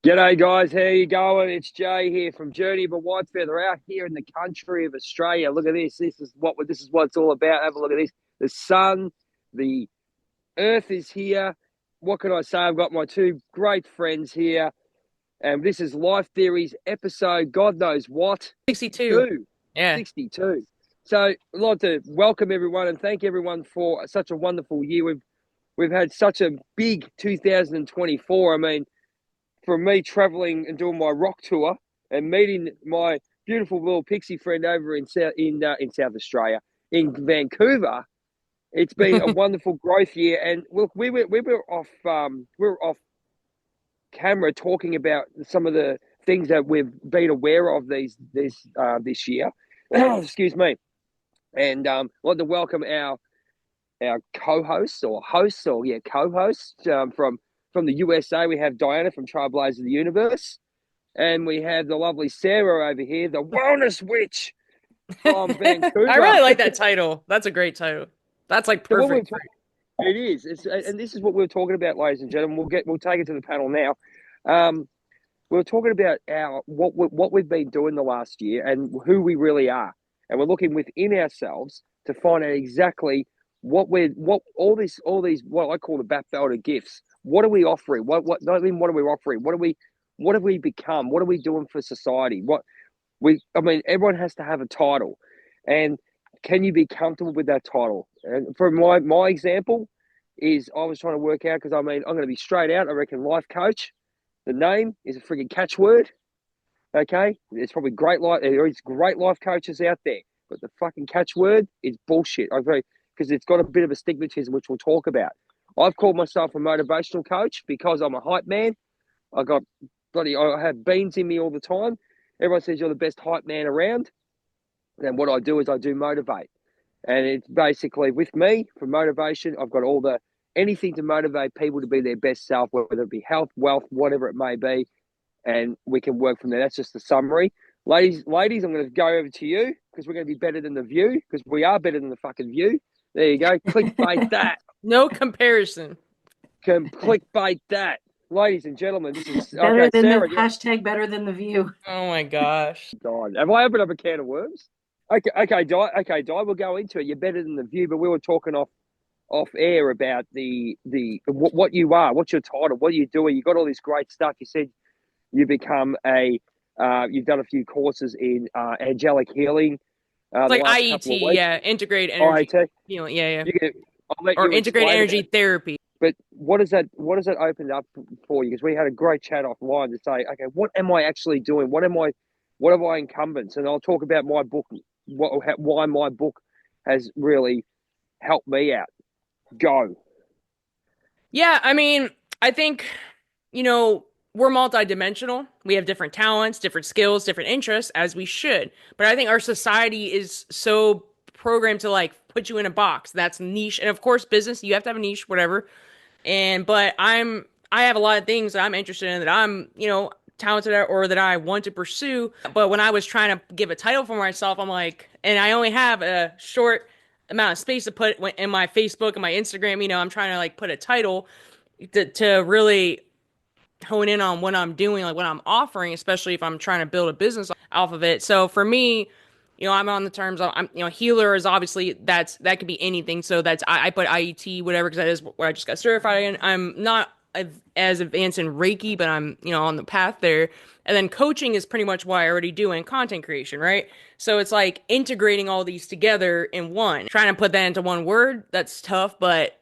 G'day guys, how you going? It's Jay here from Journey of a White Feather out here in the country of Australia. Look at this. This is what it's all about. Have a look at this. The sun, the earth is here. What can I say? I've got my two great friends here, and this is Life Theories episode God knows what 62. 2, Yeah. 62. So I'd like to welcome everyone and thank everyone for such a wonderful year. We've had such a big 2024. I mean, from me traveling and doing my rock tour and meeting my beautiful little pixie friend over in South Australia, in Vancouver, it's been a wonderful growth year. And look, we were off camera talking about some of the things that we've been aware of this year. Excuse me. And I'd like to welcome our co-hosts or hosts or co-hosts from the USA. We have Diana from Trailblazer of the Universe, and we have the lovely Sarah over here, the Wellness Witch from I Vancouver. really like that title. That's a great title. That's like So perfect. it is. And this is what we were talking about, ladies and gentlemen. We'll take it to the panel now. We were talking about what we've been doing the last year and who we really are, and we're looking within ourselves to find out exactly what all these what I call the back belter gifts. What are we offering? What not even what are we offering? What have we become? What are we doing for society? I mean, everyone has to have a title, and can you be comfortable with that title? And for my example is I was trying to work out, because I mean, I'm going to be straight out. I reckon life coach. The name is a frigging catchword. Okay, there's probably great life coaches out there, but the fucking catchword is bullshit. Because it's got a bit of a stigmatism, which we'll talk about. I've called myself a motivational coach because I'm a hype man. I have beans in me all the time. Everyone says you're the best hype man around. And what I do is I do motivate. And it's basically with me for motivation, I've got anything to motivate people to be their best self, whether it be health, wealth, whatever it may be. And we can work from there. That's just the summary. Ladies, I'm going to go over to you because we're going to be better than the view, because we are better than the fucking view. There you go. Clickbait that. No comparison. Clickbait that. Ladies and gentlemen, this is better than Sarah, the hashtag better than the view. Oh my gosh. God, have I opened up a can of worms? Okay, Di, we'll go into it. You're better than the view, but we were talking off air about what you are, what's your title, what are you doing? You got all this great stuff. You said you become you've done a few courses in angelic healing. It's like IET, yeah, integrated energy IET? healing, yeah. Or integrated energy therapy. But what does that open up for you? Because we had a great chat offline to say, okay, what am I actually doing? What have I incumbents? And I'll talk about my book, why my book has really helped me out. Go. Yeah, I mean, I think, we're multidimensional. We have different talents, different skills, different interests, as we should. But I think our society is so programmed to like put you in a box. That's niche. And of course, business, you have to have a niche, whatever. But I have a lot of things that I'm interested in that I'm, talented at or that I want to pursue. But when I was trying to give a title for myself, I'm like, and I only have a short amount of space to put in my Facebook and my Instagram, I'm trying to like put a title to really hone in on what I'm doing, like what I'm offering, especially if I'm trying to build a business off of it. So for me, I'm on the terms of, healer is obviously that could be anything. So I put IET, whatever, because that is where I just got certified in. I'm not as advanced in Reiki, but I'm, on the path there. And then coaching is pretty much what I already do in content creation, right? So it's like integrating all these together in one. Trying to put that into one word, that's tough, but,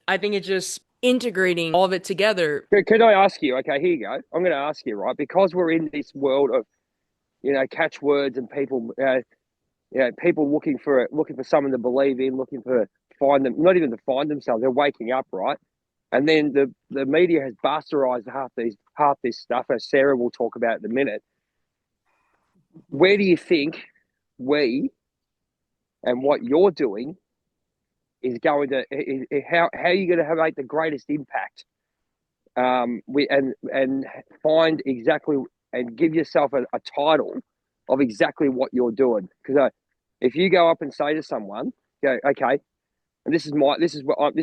I think it's just integrating all of it together. Could I ask you? Okay, here you go. I'm going to ask you, right? Because we're in this world of, catchwords and people, people looking for someone to believe in, looking for find them, not even to find themselves. They're waking up, right? And then the media has bastardized half this stuff, as Sarah will talk about in a minute. Where do you think we and what you're doing is going to how are you going to make the greatest impact? And find exactly and give yourself a title of exactly what you're doing. Because if you go up and say to someone, okay, and this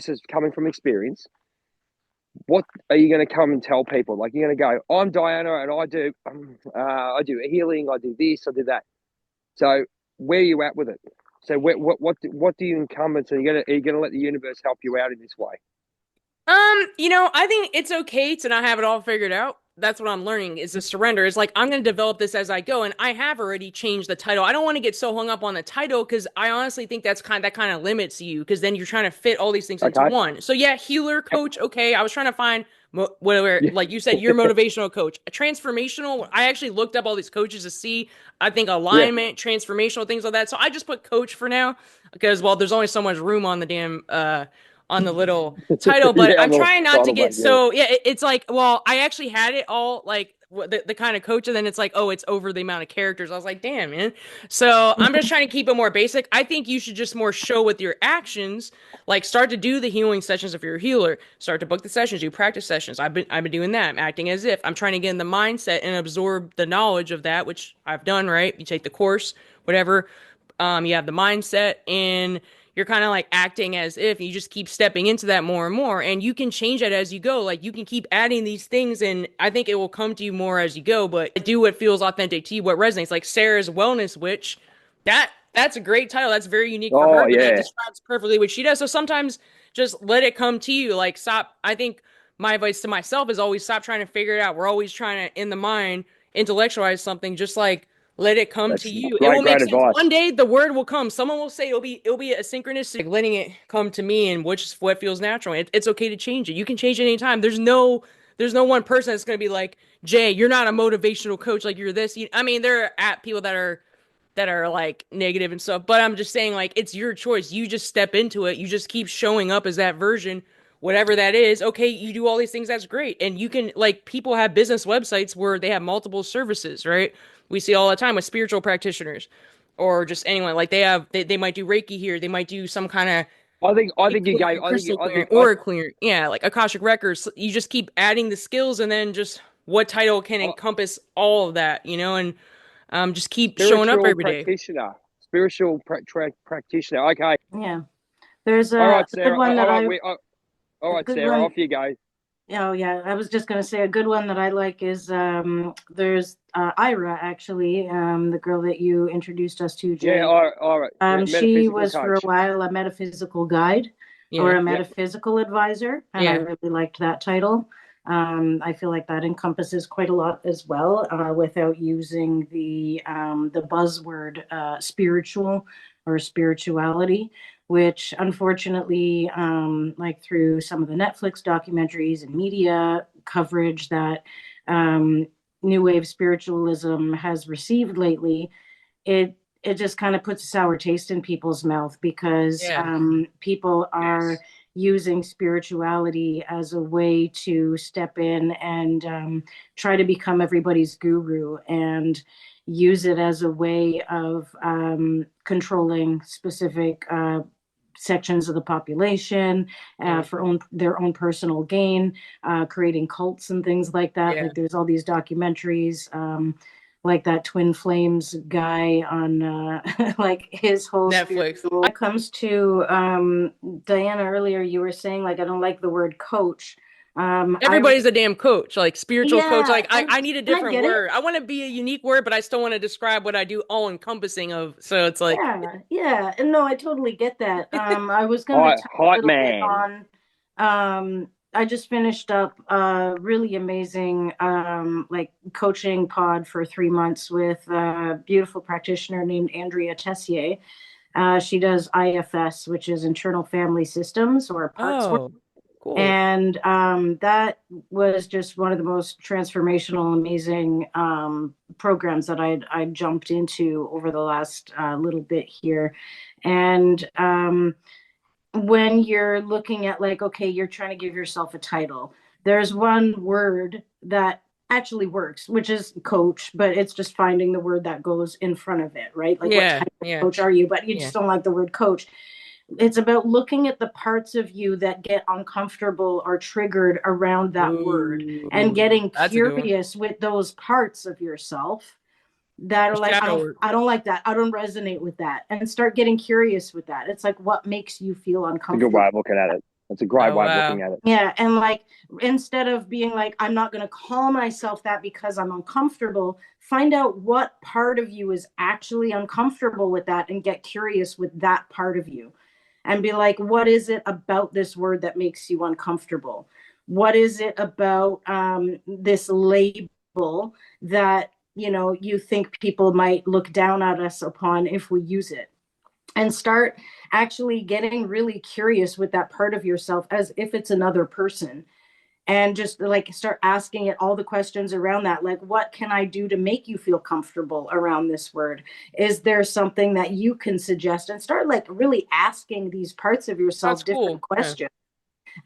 is coming from experience. What are you going to come and tell people? Like, you're going to go, I'm Diana, and I do healing, I do this, I do that. So where are you at with it? So what do you incumbents? Are you gonna let the universe help you out in this way? I think it's okay to not have it all figured out. That's what I'm learning is the surrender. It's like I'm going to develop this as I go, and I have already changed the title. I don't want to get so hung up on the title because I honestly think that kind of limits you because then you're trying to fit all these things into Okay. one. So yeah, healer, Yep. coach. Okay, I was trying to find whatever, Yeah. like you said, you're a motivational coach, a transformational. I actually looked up all these coaches to see. I think Yeah. alignment, transformational things like that. So I just put coach for now because well, there's only so much room on the damn on the little title, but Yeah. On I'm the trying not to title, get mate. Yeah. so yeah. It's like, well, I actually had it all like the kind of coach, and then it's like, oh, it's over the amount of characters. I was like, damn, man. So I'm just trying to keep it more basic. I think you should just more show with your actions, like start to do the healing sessions if you're a healer. Start to book the sessions, do practice sessions. I've been doing that. I'm acting as if I'm trying to get in the mindset and absorb the knowledge of that, which I've done. Right, you take the course, whatever. You have the mindset and you're kind of like acting as if you just keep stepping into that more and more and you can change it as you go. Like you can keep adding these things and I think it will come to you more as you go, but do what feels authentic to you, what resonates. Like Sarah's Wellness Witch, that's a great title. That's very unique for Oh her, but that yeah. describes perfectly what she does. So sometimes just let it come to you. Like stop. I think my advice to myself is always stop trying to figure it out. We're always trying to in the mind intellectualize something. Just like let it come to That's you. It will great, make great sense. One advice. day the word will come. Someone will say it'll be a synchronous, like letting it come to me, and which is what feels natural. It's okay to change it. You can change it anytime. There's no one person that's gonna be like Jay. You're not a motivational coach. Like you're this. I mean, there are at people that are like negative and stuff. But I'm just saying, like, it's your choice. You just step into it. You just keep showing up as that version, whatever that is. Okay, you do all these things. That's great. And you can, like, people have business websites where they have multiple services, right? We see all the time with spiritual practitioners or just anyone. Like, they might do Reiki here. They might do some kind of I think you gave. clearing, crystal clearing, aura clearing. Yeah, like Akashic Records. You just keep adding the skills and then just what title can I encompass all of that, and just keep showing up spiritual every day. practitioner. Spiritual practitioner. Okay. Yeah. There's All a right, good Sarah. one that All a right, good Sarah. one. Off you go. Oh yeah, I was just gonna say a good one that I like is there's Ira actually, the girl that you introduced us to, Yeah. Jay. All right. She Metaphysical was for a coach. while a metaphysical guide or Yeah. a Yep. metaphysical advisor, and I Yeah. really liked that title. I feel like that encompasses quite a lot as well, without using the buzzword spiritual or spirituality, which unfortunately, like through some of the Netflix documentaries and media coverage that New Wave spiritualism has received lately, it just kind of puts a sour taste in people's mouth because Yeah. people are Yes. using spirituality as a way to step in and try to become everybody's guru and use it as a way of controlling specific sections of the population Yeah. for their own personal gain, creating cults and things like that. Yeah. Like there's all these documentaries, like that Twin Flames guy on like his whole Netflix. spiritual. When it comes to Diana earlier, you were saying like I don't like the word coach. I Everybody's a damn coach, like spiritual coach. Yeah, Like I need a and I different get it. word. I want to be a unique word, but I still want to describe what I do all encompassing of. So it's like, Yeah, yeah. And no, I totally get that. I was going to touch a Hype little bit man. on I just finished up a really amazing like coaching pod for 3 months with a beautiful practitioner named Andrea Tessier. She does IFS, which is internal family systems or parts work. oh, cool. And that was just one of the most transformational, amazing programs that I jumped into over the last little bit here. And when you're looking at like, okay, you're trying to give yourself a title, there's one word that actually works, which is coach, but it's just finding the word that goes in front of it, right? Like, what Yeah. type of Yeah. coach are you? But you Yeah. just don't like the word coach. It's about looking at the parts of you that get uncomfortable or triggered around that word and Ooh, getting that's a good one. curious with those parts of yourself that are like, Shadow work. I don't like that. I don't resonate with that. And start getting curious with that. It's like, what makes you feel It's a good way uncomfortable? of looking at it. It's a great Oh way of looking wow. at it. Yeah. And like, instead of being like, I'm not going to call myself that because I'm uncomfortable, find out what part of you is actually uncomfortable with that and get curious with that part of you and be like, what is it about this word that makes you uncomfortable? What is it about this label that, you know, you think people might look down at us upon if we use it? And start actually getting really curious with that part of yourself as if it's another person, and just like start asking it all the questions around that, like, what can I do to make you feel comfortable around this word? Is there something that you can suggest? And start like really asking these parts of That's yourself different cool. Yeah.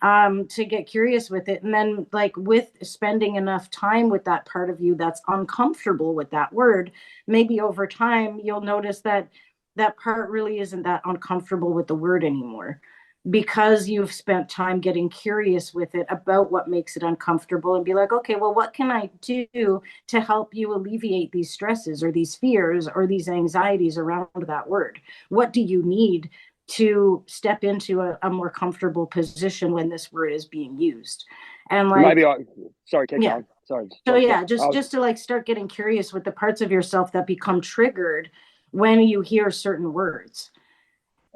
questions to get curious with it. And then like with spending enough time with that part of you that's uncomfortable with that word, maybe over time you'll notice that that part really isn't that uncomfortable with the word anymore, because you've spent time getting curious with it about what makes it uncomfortable, and be like, okay, well, what can I do to help you alleviate these stresses or these fears or these anxieties around that word? What do you need to step into a more comfortable position when this word is being used? And Maybe like, sorry, keep yeah. going. Sorry, So sorry, yeah, I was, just to like start getting curious with the parts of yourself that become triggered when you hear certain words.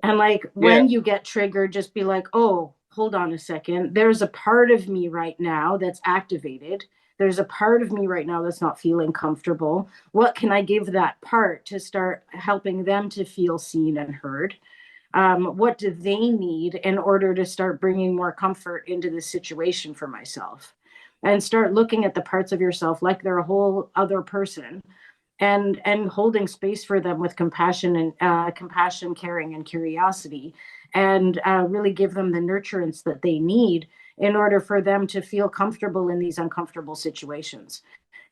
And like yeah, when you get triggered, just be like, oh, hold on a second. There's a part of me right now that's activated. There's a part of me right now that's not feeling comfortable. What can I give that part to start helping them to feel seen and heard? What do they need in order to start bringing more comfort into this situation for myself? And start looking at the parts of yourself like they're a whole other person, and holding space for them with compassion and compassion, caring, and curiosity, and really give them the nurturance that they need in order for them to feel comfortable in these uncomfortable situations.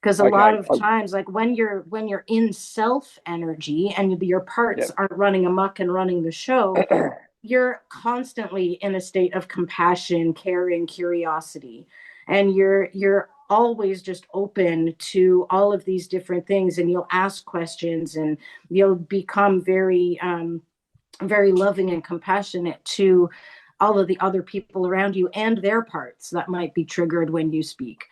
Because a lot okay. of times, like when you're in self energy and your Yeah, parts aren't running amok and running the show, you're constantly in a state of compassion, caring, curiosity, and you're always just open to all of these different things, and you'll ask questions, and you'll become very very loving and compassionate to all of the other people around you and their parts that might be triggered when you speak.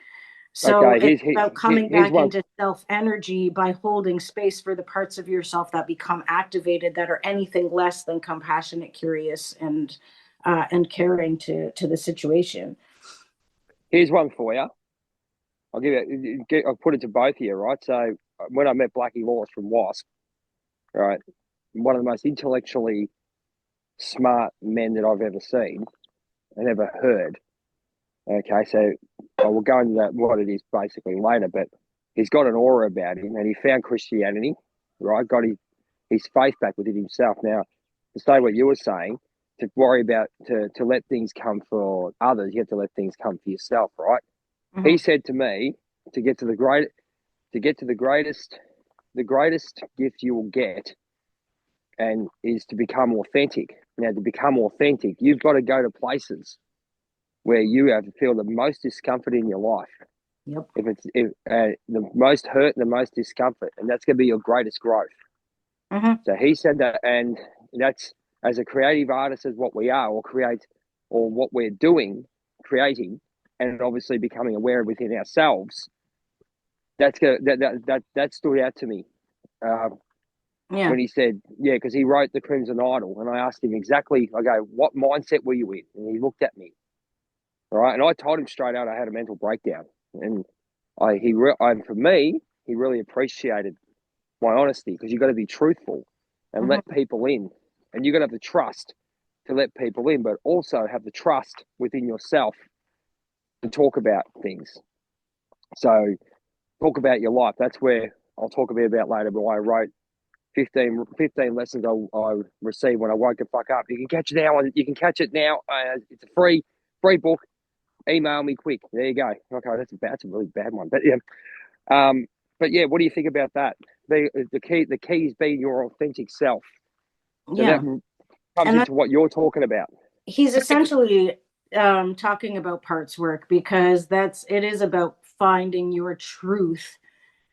So okay. it's about coming Here's back one. into self energy by holding space for the parts of yourself that become activated, that are anything less than compassionate, curious, and caring to the situation. Here's one for you. I'll give you. I'll put it to both of you, right? So when I met Blackie Lawless from Wasp, right, one of the most intellectually smart men that I've ever seen and ever heard. Okay, so I will go into that what it is basically later, but he's got an aura about him, and he found Christianity, right? Got his faith back within himself. Now, to say what you were saying, to worry about to let things come for others, you have to let things come for yourself, right? Mm-hmm. He said to me, to get to the greatest gift you will get, and is to become authentic. Now, to become authentic, you've got to go to places where you have to feel the most discomfort in your life. Yep. The most hurt and the most discomfort, and that's going to be your greatest growth. Mm-hmm. So he said that, and that's, as a creative artist, as what we are, or what we're doing, creating, and obviously becoming aware within ourselves. That stood out to me Yeah. when he said, yeah, because he wrote The Crimson Idol, and I asked him exactly. I go, what mindset were you in? And he looked at me, right, and I told him straight out I had a mental breakdown, and for me, he really appreciated my honesty, because you've got to be truthful and let Mm-hmm. people in, and you've got to have the trust to let people in, but also have the trust within yourself to talk about things. So talk about your life. That's where I'll talk a bit about later, but I wrote 15 lessons I received when I woke the fuck up. You can catch it now. You can catch it now. It's a free book. Email me quick. There you go. Okay, that's a really bad one, but yeah. But yeah, what do you think about that? The key is being your authentic self. So that Yeah. comes And that, into what you're talking about. he's essentially talking about parts work, because it is about finding your truth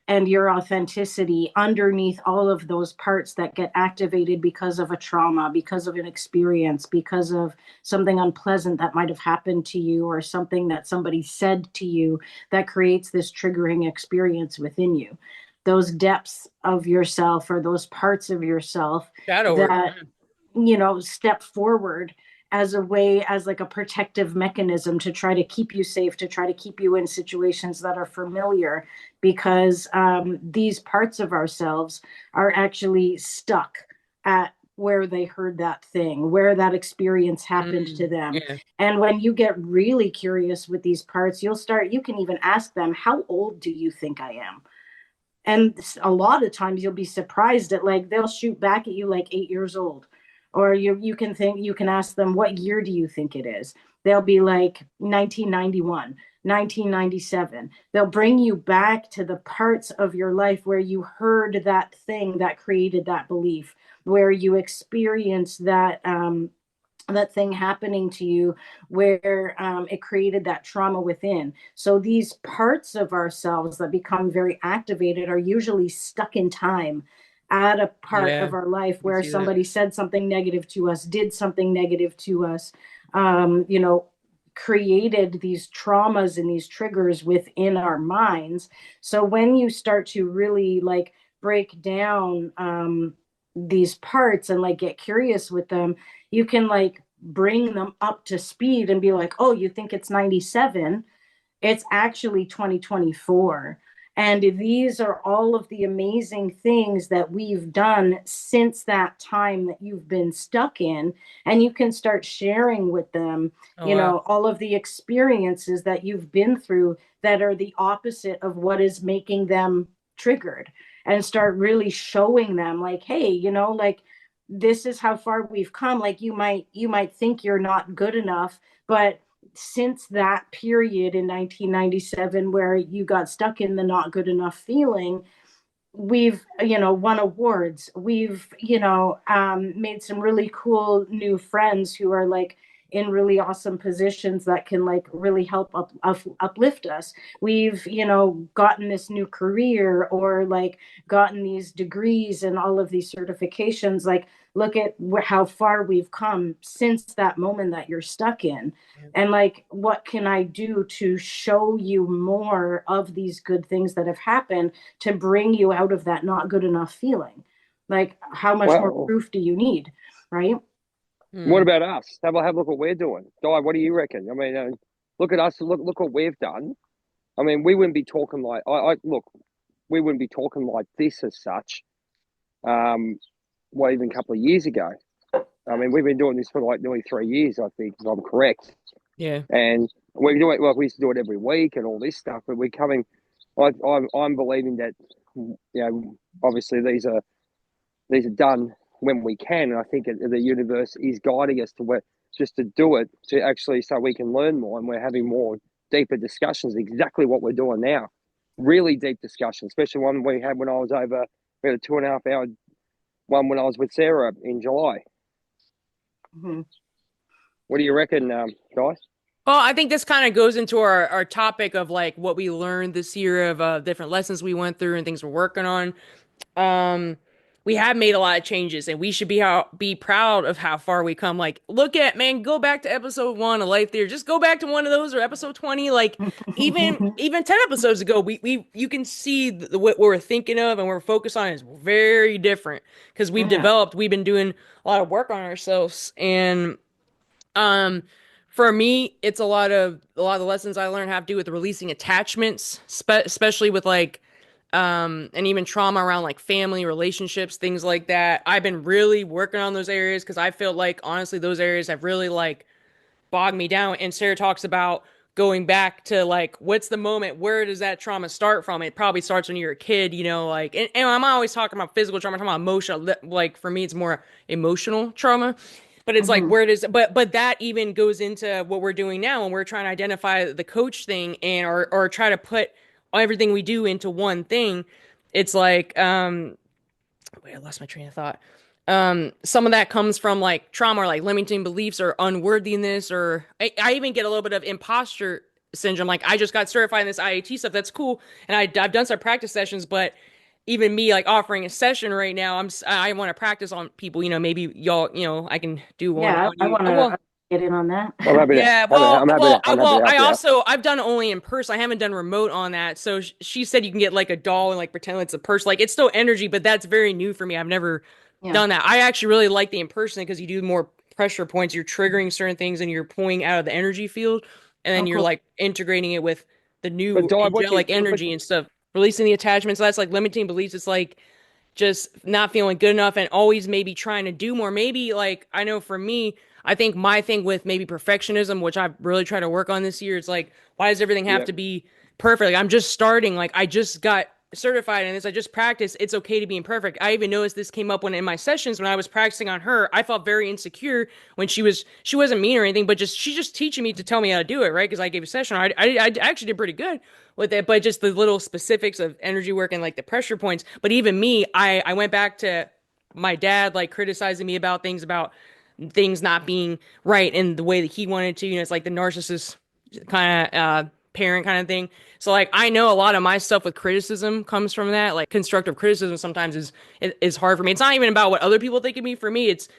and your authenticity underneath all of those parts that get activated because of a trauma, because of an experience, because of something unpleasant that might have happened to you, or something that somebody said to you that creates this triggering experience within you. Those depths of yourself, or those parts of yourself Shadow work. that, you know, step forward as a way, as like a protective mechanism to try to keep you safe, to try to keep you in situations that are familiar, because these parts of ourselves are actually stuck at where they heard that thing, where that experience happened to them. Yeah. And when you get really curious with these parts, you can even ask them, how old do you think I am? And a lot of times you'll be surprised at, like, they'll shoot back at you like 8 years old. Or you can ask them, what year do you think it is? They'll be like 1991, 1997. They'll bring you back to the parts of your life where you heard that thing that created that belief, where you experienced that thing happening to you, where it created that trauma within. So these parts of ourselves that become very activated are usually stuck in time at a part Yeah. of our life I can where see that. somebody said something negative to us, did something negative to us, you know, created these traumas and these triggers within our minds. So when you start to really like break down these parts and like get curious with them, you can like bring them up to speed and be like, oh, you think it's 97? It's actually 2024. And these are all of the amazing things that we've done since that time that you've been stuck in. And you can start sharing with them, Oh you wow. know, all of the experiences that you've been through that are the opposite of what is making them triggered, and start really showing them, like, hey, you know, like, this is how far we've come. Like, you might think you're not good enough, but since that period in 1997 where you got stuck in the not good enough feeling, we've, you know, won awards. We've, you know, made some really cool new friends who are like in really awesome positions that can like really help uplift us. We've, you know, gotten this new career, or like gotten these degrees and all of these certifications. Like, look at how far we've come since that moment that you're stuck in. And like, what can I do to show you more of these good things that have happened, to bring you out of that not good enough feeling? Like, how much more Well, proof do you need? Right. what Hmm. about us? Have a look what we're doing. Di, what do you reckon? I mean, look at us. Look what we've done. I mean, we wouldn't be talking like I look. We wouldn't be talking like this as such. Well, even a couple of years ago. I mean, we've been doing this for like nearly 3 years, I think, if I'm correct. Yeah. And we're doing like we used to do it every week and all this stuff. But we're coming. I'm believing that, you know, obviously these are done when we can, and I think the universe is guiding us to where just to do it, to actually so we can learn more, and we're having more deeper discussions. Exactly what we're doing now, really deep discussions, especially one we had when I was over. We had a 2.5 hour one when I was with Sarah in July. Mm-hmm. What do you reckon, guys? Well, I think this kind of goes into our topic of like what we learned this year of different lessons we went through and things we're working on. Um, we have made a lot of changes, and we should be proud of how far we come. Like, look at, man, go back to episode 1 of Life Theory. Just go back to one of those, or episode 20. Like, even 10 episodes ago, we you can see what we're thinking of and we're focused on is very different because Yeah. we've been doing a lot of work on ourselves. And um, for me, it's a lot of the lessons I learned have to do with releasing attachments, especially with like and even trauma around like family relationships, things like that. I've been really working on those areas because I feel like honestly those areas have really like bogged me down. And Sarah talks about going back to like what's the moment, where does that trauma start from? It probably starts when you're a kid, you know, like and I'm not always talking about physical trauma, I'm talking about emotional. Like for me it's more emotional trauma. But it's like Mm-hmm. where does but that even goes into what we're doing now, and we're trying to identify the coach thing and or try to put everything we do into one thing. It's like wait, I lost my train of thought. Some of that comes from like trauma or like limiting beliefs or unworthiness, or I even get a little bit of imposter syndrome. Like I just got certified in this IAT stuff. That's cool. And I've done some practice sessions, but even me like offering a session right now, I want to practice on people. Maybe y'all, I can do one Yeah, on I you. want Well, to get in on that. I'm happy to. yeah, I'm happy to. I'm happy to help I you out. also I've done only in person. I haven't done remote on that. So she said you can get like a doll and like pretend it's a person. Like it's still energy, but that's very new for me. I've never Yeah. done that. I actually really like the in person because you do more pressure points. You're triggering certain things and you're pulling out of the energy field, and then Oh, you're cool. like integrating it with the But new Di, angelic energy and stuff, releasing the attachments. So that's like limiting beliefs. It's like just not feeling good enough and always maybe trying to do more. Maybe like I know for me, I think my thing with maybe perfectionism, which I've really tried to work on this year, it's like, why does everything have yeah, to be perfect? Like, I'm just starting. Like I just got certified in this. I just practiced. It's okay to be imperfect. I even noticed this came up when in my sessions when I was practicing on her. I felt very insecure when she wasn't mean or anything, but she just teaching me to tell me how to do it, right? Because I gave a session. I actually did pretty good with it, but just the little specifics of energy work and like the pressure points. But even me, I went back to my dad like criticizing me about things not being right in the way that he wanted to. It's like the narcissist kind of parent kind of thing. So like I know a lot of my stuff with criticism comes from that. Like constructive criticism sometimes is hard for me. It's not even about what other people think of me. For me, it's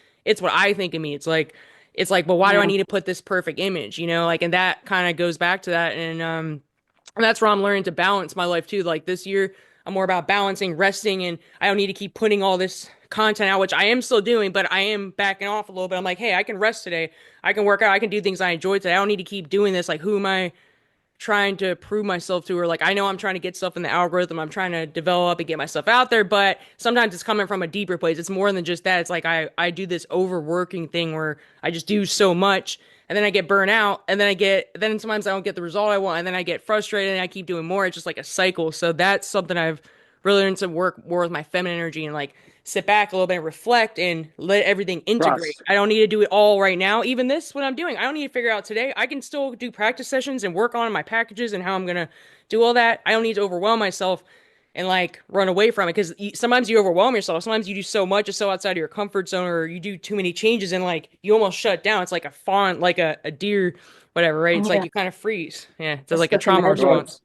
what I think of me. It's like, but why do I Yeah. need to put this perfect image? Like, and that kind of goes back to that. And that's where I'm learning to balance my life too. Like this year, I'm more about balancing, resting, and I don't need to keep putting all this content out, which I am still doing, but I am backing off a little bit. I'm like, hey, I can rest today. I can work out. I can do things I enjoy today. I don't need to keep doing this. Like, who am I trying to prove myself to? Or like, I know I'm trying to get stuff in the algorithm. I'm trying to develop and get myself out there, but sometimes it's coming from a deeper place. It's more than just that. It's like I do this overworking thing where I just do so much and then I get burnt out and then sometimes I don't get the result I want and then I get frustrated and I keep doing more. It's just like a cycle. So that's something I've really learned to work more with my feminine energy and like sit back a little bit and reflect and let everything integrate. trust. I don't need to do it all right now. Even this, what I'm doing, I don't need to figure out today. I can still do practice sessions and work on my packages and how I'm going to do all that. I don't need to overwhelm myself and like run away from it because sometimes you overwhelm yourself. Sometimes you do so much, it's so outside of your comfort zone, or you do too many changes and like you almost shut down. It's like a fawn, like a deer, whatever, right? It's like Yeah. you kind of freeze. Yeah, it's Just like a the trauma Right. response.